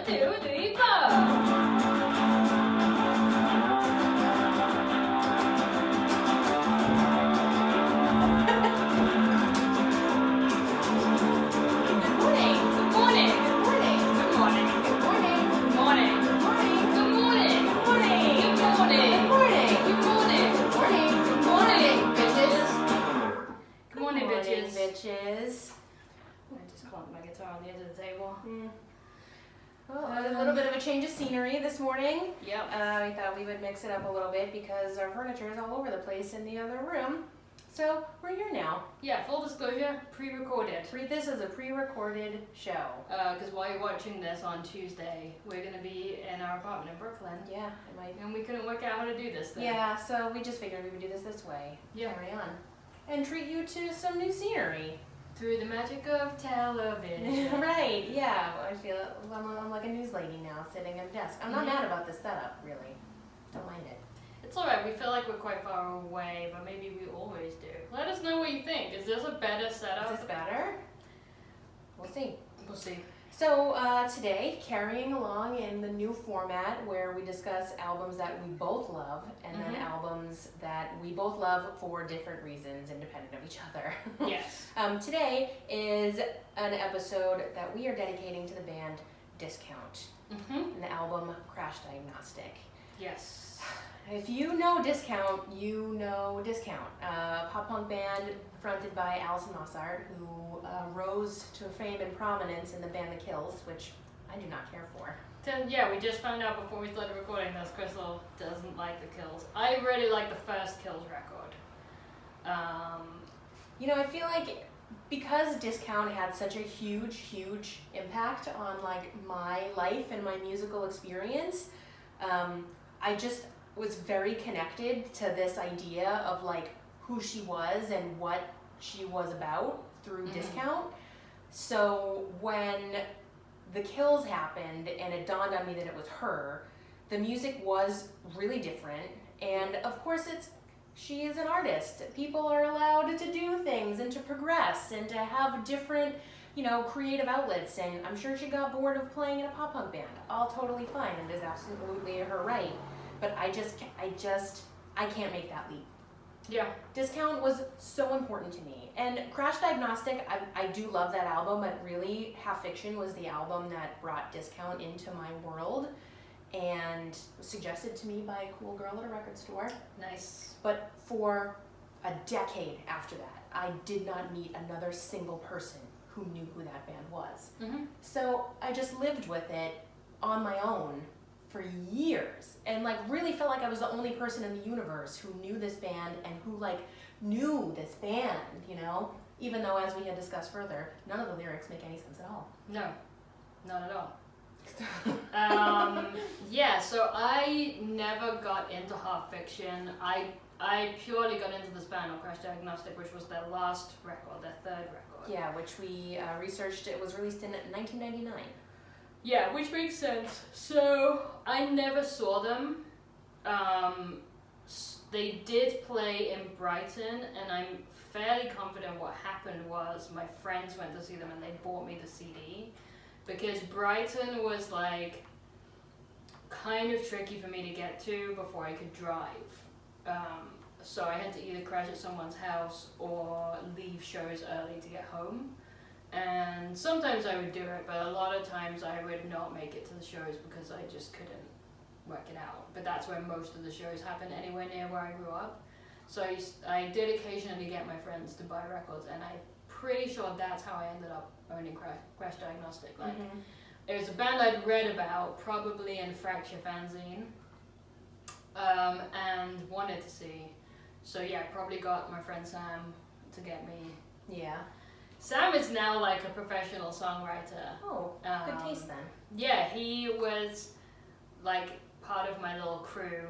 2, 3, 4. Bitches. I just clunked my guitar on the edge of the table. Well, a little bit of a change of scenery this morning. Yep. We thought we would mix it up a little bit because our furniture is all over the place in the other room. So we're here now. Yeah, full disclosure, pre-recorded. This is a pre-recorded show. Because while you're watching this on Tuesday, we're going to be in our apartment in Brooklyn. Yeah, it might. And we couldn't work out how to do this thing. Yeah, so we just figured we would do this way. Yeah. Carry on. And treat you to some new scenery. Through the magic of television. Right, yeah. I feel I'm like a news lady now, sitting at a desk. I'm not mad about the setup, really. Don't mind it. It's alright, we feel like we're quite far away, but maybe we always do. Let us know what you think. Is this a better setup? Is this better? We'll see. We'll see. So today, carrying along in the new format where we discuss albums that we both love and then albums that we both love for different reasons independent of each other. Yes. Today is an episode that we are dedicating to the band Discount and the album Crash Diagnostic. Yes. If you know Discount, you know Discount. A pop punk band fronted by Alison Mossart, who rose to fame and prominence in the band The Kills, which I do not care for. Yeah, we just found out before we started recording this, Crystal doesn't like the Kills. I really like the first Kills record. You know, I feel like because Discount had such a huge impact on like my life and my musical experience, I just was very connected to this idea of like who she was and what she was about through Discount. So when The Kills happened and it dawned on me that it was her, the music was really different. And of course she is an artist. People are allowed to do things and to progress and to have different, creative outlets. And I'm sure she got bored of playing in a pop punk band. All totally fine and is absolutely her right. But I can't make that leap. Yeah. Discount was so important to me. And Crash Diagnostic, I do love that album, but really Half Fiction was the album that brought Discount into my world and was suggested to me by a cool girl at a record store. Nice. But for a decade after that, I did not meet another single person who knew who that band was. So I just lived with it on my own for years and like really felt like I was the only person in the universe who knew this band and who like knew this band, even though as we had discussed further, none of the lyrics make any sense at all. No, not at all. Yeah, so I never got into Half Fiction. I purely got into this band on Crash Diagnostic, which was their last record, their third record. Yeah, which we researched. It was released in 1999. Yeah, which makes sense. So I never saw them. They did play in Brighton, and I'm fairly confident what happened was my friends went to see them and they bought me the CD, because Brighton was like kind of tricky for me to get to before I could drive. So I had to either crash at someone's house or leave shows early to get home. And sometimes I would do it, but a lot of times I would not make it to the shows because I just couldn't work it out. But that's where most of the shows happen anywhere near where I grew up. So I did occasionally get my friends to buy records, and I'm pretty sure that's how I ended up owning Crash Diagnostic. Like, it was a band I'd read about, probably in Fracture Fanzine, and wanted to see. So yeah, I probably got my friend Sam to get me. Yeah. Sam is now like a professional songwriter. Oh, good taste then. Yeah, he was like part of my little crew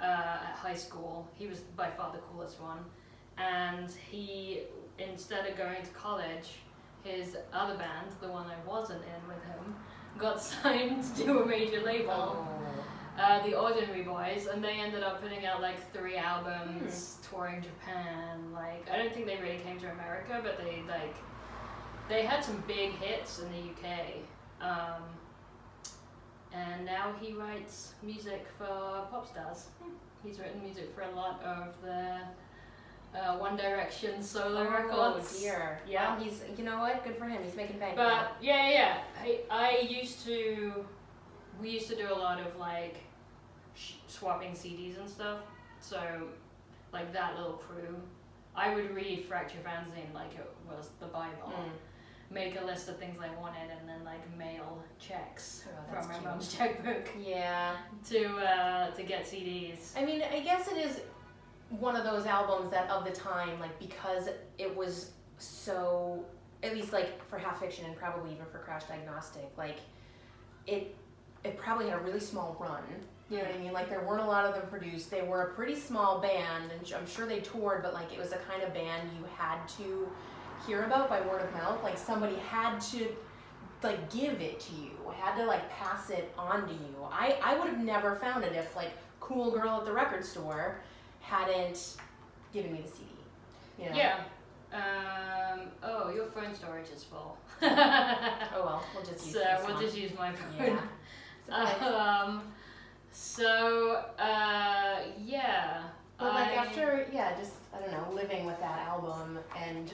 at high school. He was by far the coolest one. And he, instead of going to college, his other band, the one I wasn't in with him, got signed to a major label. The Ordinary Boys, and they ended up putting out like 3 albums, touring Japan. Like, I don't think they really came to America, but they had some big hits in the UK. and now he writes music for pop stars. He's written music for a lot of the One Direction solo records. Oh dear. Yeah. Well, he's, you know what? Good for him. He's making bank. But yeah. We used to do a lot of like swapping CDs and stuff. So like that little crew, I would read Fracture Fanzine like it was the Bible. Make a list of things I wanted, and then like mail checks from my mom's checkbook. Yeah. To get CDs. I mean, I guess it is one of those albums that of the time, like, because it was so, at least like for Half Fiction and probably even for Crash Diagnostic, like it probably had a really small run. You know what I mean? Like, there weren't a lot of them produced. They were a pretty small band, and I'm sure they toured, but like it was the kind of band you had to hear about by word of mouth. Like, somebody had to like give it to you, had to like pass it on to you. I would have never found it if like Cool Girl at the record store hadn't given me the CD. You know? Yeah. Oh, your phone storage is full. Oh well, we'll just use this we'll one. just use my phone. Yeah. Yeah. But like after, just, I don't know, living with that album, and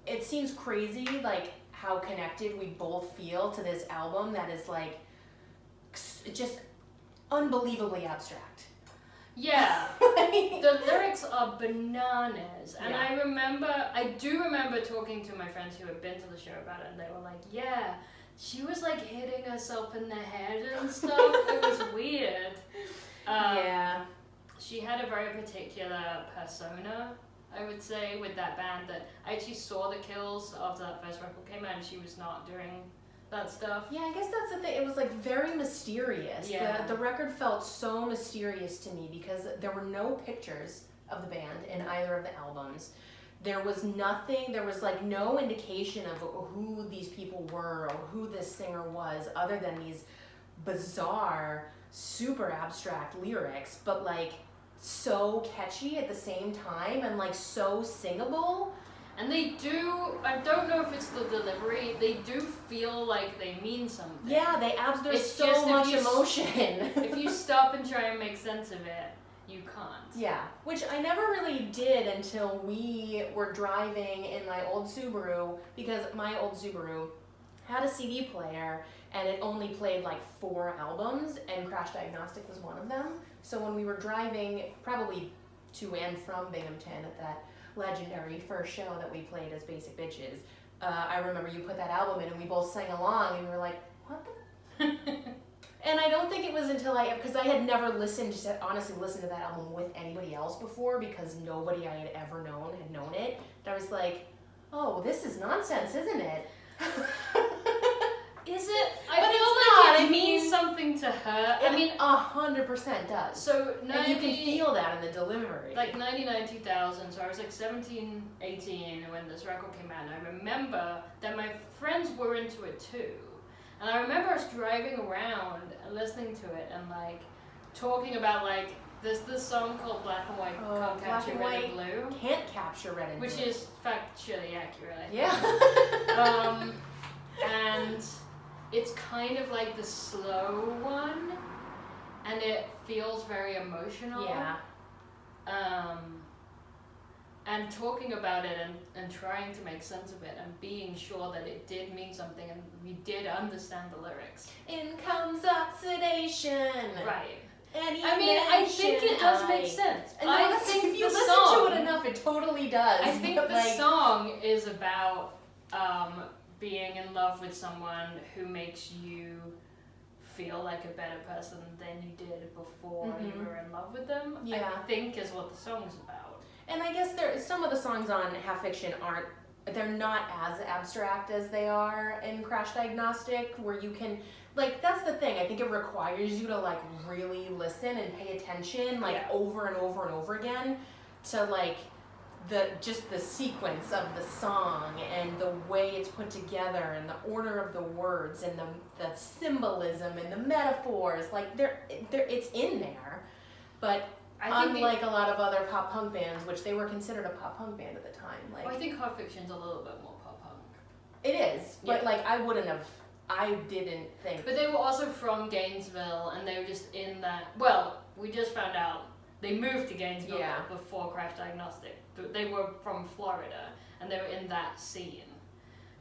it seems crazy like how connected we both feel to this album that is like just unbelievably abstract. Yeah. The lyrics are bananas. And Yeah. I do remember talking to my friends who had been to the show about it, and they were like, yeah, she was like hitting herself in the head and stuff. It was weird. Yeah. She had a very particular persona, I would say, with that band, that I actually saw the Kills after that first record came out, and she was not doing that stuff. Yeah, I guess that's the thing. It was like very mysterious. Yeah. The record felt so mysterious to me because there were no pictures of the band in either of the albums. There was nothing, there was like no indication of who these people were or who this singer was, other than these bizarre, super abstract lyrics, but like so catchy at the same time and like so singable. And they do, I don't know if it's the delivery, they do feel like they mean something. Yeah, there's It's so just much emotion. If you stop and try and make sense of it, you can't. Yeah, which I never really did until we were driving in my old Subaru, because my old Subaru had a CD player and it only played like 4 albums, and Crash Diagnostic was one of them. So when we were driving probably to and from Binghamton at that legendary first show that we played as Basic Bitches, I remember you put that album in and we both sang along and we were like, what the? And I don't think it was until because I had never honestly listened to that album with anybody else before, because nobody I had ever known had known it. And I was like, oh, this is nonsense, isn't it? Is it? But I feel it's like not. it I means mean, something to her. I mean, 100% does. So And you can feel that in the delivery. Like 99, 2000, so I was like 17, 18 when this record came out, and I remember that my friends were into it too. And I remember us driving around and listening to it and like talking about like there's this song called Black and White Can't Capture Red and Blue. Can't capture red and blue. Which is factually accurate, I think. Yeah. And it's kind of like the slow one, and it feels very emotional. Yeah. And talking about it and trying to make sense of it and being sure that it did mean something and we did understand the lyrics. In comes oxidation. Right. I think it does make sense. I think if you listen to it enough, it totally does. I think the song is about being in love with someone who makes you feel like a better person than you did before you were in love with them. Yeah. I think is what the song's about. And I guess some of the songs on Half Fiction they're not as abstract as they are in Crash Diagnostic, where you can, like, that's the thing. I think it requires you to like really listen and pay attention over and over and over again to like the sequence of the song and the way it's put together and the order of the words and the symbolism and the metaphors. Like it's in there, but unlike a lot of other pop punk bands, which they were considered a pop punk band at the time, like I think Half Fiction's a little bit more pop punk. it is, but like I I didn't think. But they were also from Gainesville, and they were just in that. Well, we just found out they moved to Gainesville before Crash Diagnostic. But they were from Florida, and they were in that scene.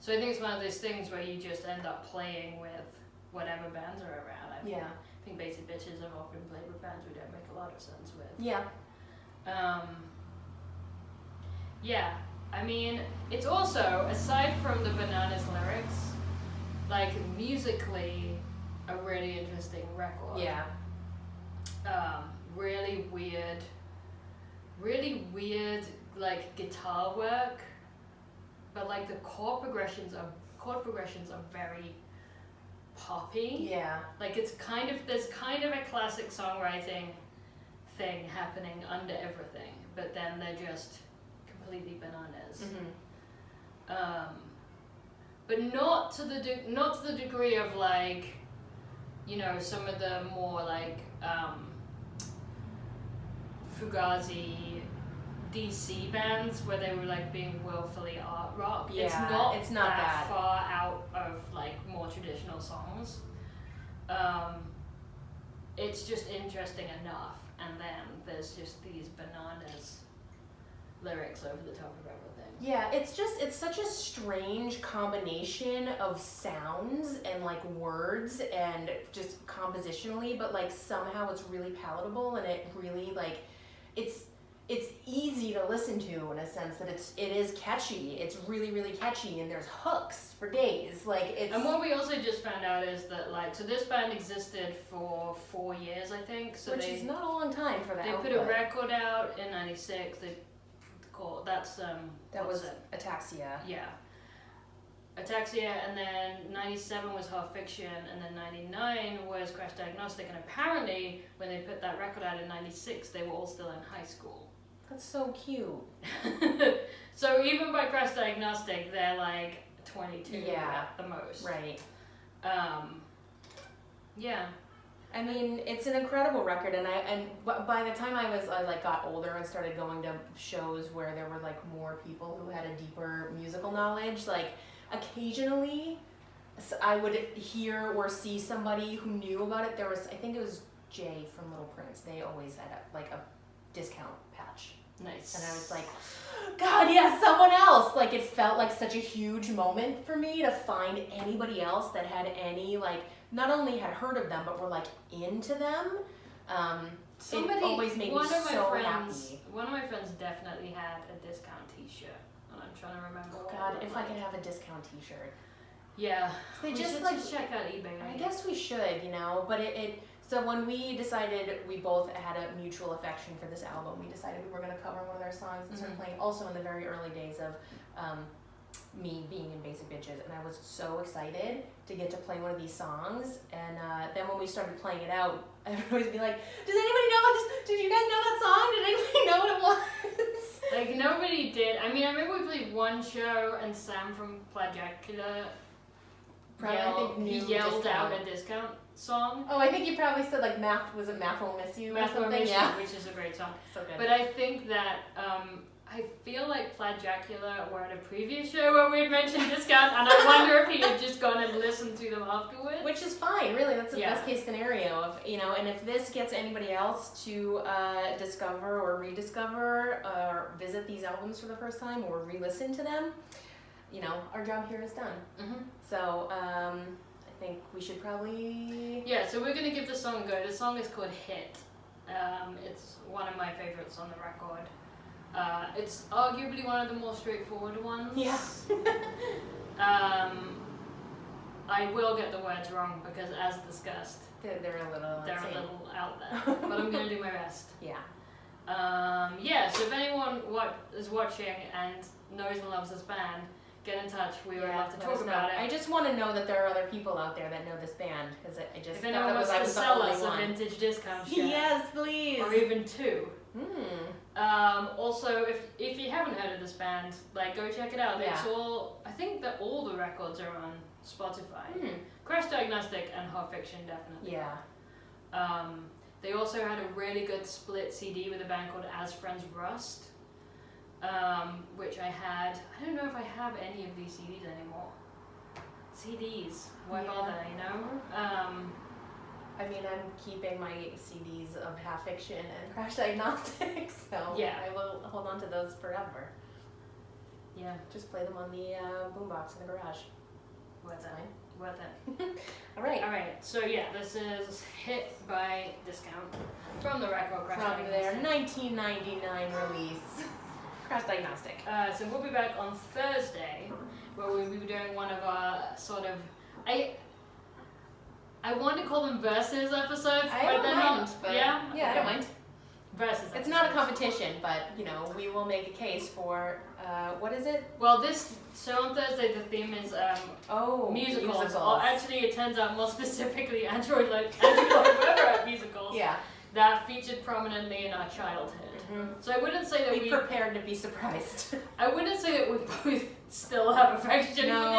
So I think it's one of those things where you just end up playing with whatever bands are around. I think Basic Bitches have often played with bands we don't make a lot of sense with. Yeah. Yeah, I mean, it's also, aside from the Bananas lyrics, like musically, a really interesting record. Yeah. Really weird, like guitar work, but like the chord progressions are very poppy. Yeah. Like there's kind of a classic songwriting thing happening under everything, but then they're just completely bananas. But not to the degree of like, you know, some of the more like Fugazi DC bands where they were like being willfully art rock. Yeah, it's not that far out of like more traditional songs. It's just interesting enough, and then there's just these bananas lyrics over the top of everything. Yeah, it's such a strange combination of sounds and like words and just compositionally, but like somehow it's really palatable, and it really like it's easy to listen to in a sense that it is catchy. It's really, really catchy, and there's hooks for days. Like it's. And what we also just found out is that like, so this band existed for 4 years, I think. So which is not a long time for that. They put a record out in '96. That was Ataxia. Yeah. Ataxia, and then 97 was Half Fiction, and then 99 was Crash Diagnostic, and apparently when they put that record out in 96, they were all still in high school. That's so cute. So even by Crash Diagnostic, they're like 22 at the most. Right. Yeah. I mean, it's an incredible record, and by the time I like got older and started going to shows where there were like more people who had a deeper musical knowledge, like occasionally I would hear or see somebody who knew about it. I think it was Jay from Little Prince. They always had a discount patch. Nice. And I was like, God, yes, someone else. Like, it felt like such a huge moment for me to find anybody else that had any, like, not only had heard of them, but were, like, into them. It always made me so happy. One of my friends definitely had a discount t-shirt. And I'm trying to remember what God, if I could have a discount t-shirt. Yeah. They we just, should like, just check out eBay. I guess we should, you know, but so when we decided we both had a mutual affection for this album, we decided we were going to cover one of their songs and start playing also in the very early days of me being in Basic Bitches, and I was so excited to get to play one of these songs, and then when we started playing it out, everybody would be like, does anybody know what this, did you guys know that song? Did anybody know what it was? Like, nobody did. I mean, I remember we played one show, and Sam from Plagiacula yelled out a discount song. Oh, I think you probably said like Math Will Miss You Math or something. Will Miss You, which is a great song. So good. But I think that I feel like Plagiacula were at a previous show where we had mentioned discount, and I wonder if he had just gone and listened to them afterwards. Which is fine, really. That's the best case scenario of, you know, and if this gets anybody else to discover or rediscover or visit these albums for the first time or re-listen to them, you know, our job here is done. So I think we should probably... Yeah, so we're going to give the song a go. The song is called Hit. It's one of my favorites on the record. It's arguably one of the more straightforward ones. Yeah. I will get the words wrong because, as discussed, they're a little out there. But I'm going to do my best. Yeah. So if anyone is watching and knows and loves this band, get in touch. We would love to talk about it. I just want to know that there are other people out there that know this band, because I just if anyone wants to sell us a vintage discount shirt. Yes, please. Or even two. Also, if you haven't heard of this band, like, go check it out. It's I think that all the records are on Spotify. Crash Diagnostic and Hot Fiction, definitely. Yeah. They also had a really good split CD with a band called As Friends Rust, which I had. I don't know if I have any of these CDs anymore. CDs. What Yeah. are they? You know. I mean, I'm keeping my CDs of Half Fiction and Crash Diagnostic, so Yeah. I will hold on to those forever. Yeah. Just play them on the boombox in the garage. Worth Fine. it. Worth it. All right. All right. So yeah, this is Hit by Discount from the record Crash From their Diagnostic. 1999 release, Crash Diagnostic. So we'll be back on Thursday, where we'll be doing one of our sort of I want to call them versus episodes, I but don't they're mind, not. but Yeah, I don't mind. Versus. It's not a episodes. competition, but you know, we will make a case for what is it? Well, so on Thursday the theme is Oh, musicals. Or actually, it turns out more specifically Android Lloyd Webber musicals Yeah. that featured prominently in our childhood. So I wouldn't say that Be prepared to be surprised. I wouldn't say that we both still have affection No. for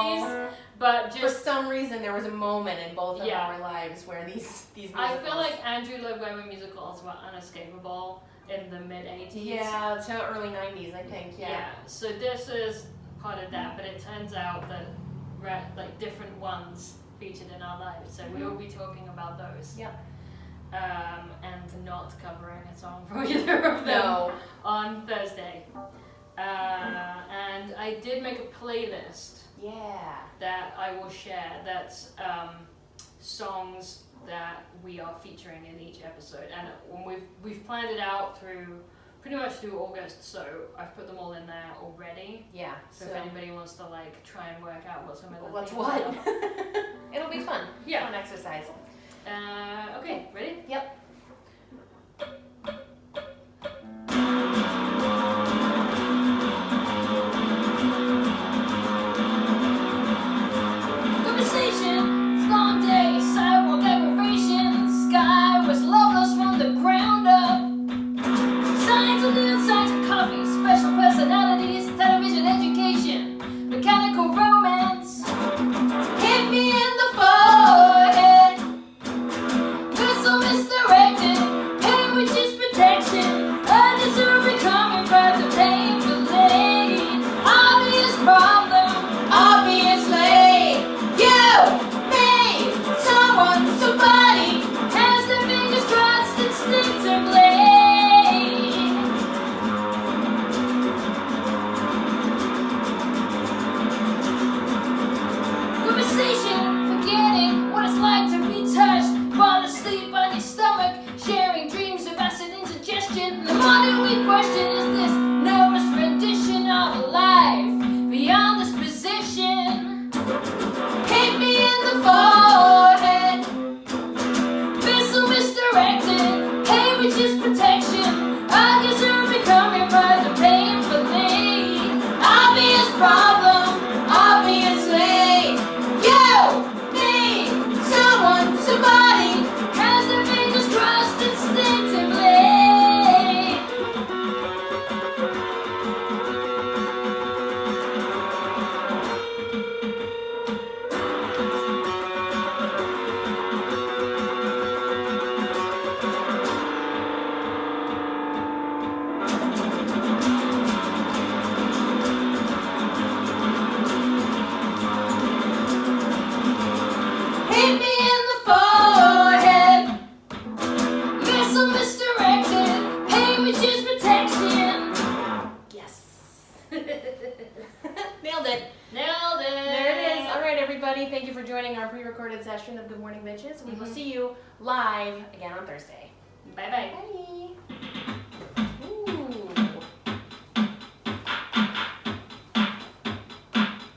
these, but For just some reason, there was a moment in both of Yeah. our lives where these musicals. I feel like Andrew Lloyd Webber musicals were unescapable in the mid 80s. Yeah, to early 90s, I think. Yeah. So this is part of that, but it turns out that like different ones featured in our lives. So we will be talking about those. Yep. And not covering a song from either of them No. on Thursday. And I did make a playlist Yeah. that I will share. That's songs that we are featuring in each episode, and when we've planned it out pretty much through August, so I've put them all in there already. Yeah. So if anybody wants to like try and work out what some of the What's themes what? are. It'll be fun. Yeah. Fun exercise. Okay, ready? Yep. Conversations, long day, sidewalk decorations, sky was loveless from the ground up. Signs on the insides of coffee, special personalities, television education, mechanical romance. Hit me in the forehead, whistle misdirected, pain which is protection. I deserve becoming part of pain delayed. Obvious problem, obviously. You, me, someone, somebody has their fingers crossed instinctively. Conversation, forgetting what it's like to be touched, fall asleep on your stomach, sharing dreams of acid indigestion. The more that we question is this nervous rendition of a life beyond this position. Hit me in the forehead, missile misdirected, pain which is protection. I guess you're becoming by the painfully obvious problem, obviously. You, me, someone, somebody has their fingers crossed instinctively. Hit me in the forehead, missile misdirected, pain which is protection. Yes. Nailed it. Nailed it. There it is. All right, everybody. Thank you for joining our pre-recorded session of Good Morning Bitches. We will see you live again on Thursday. Bye bye. Bye.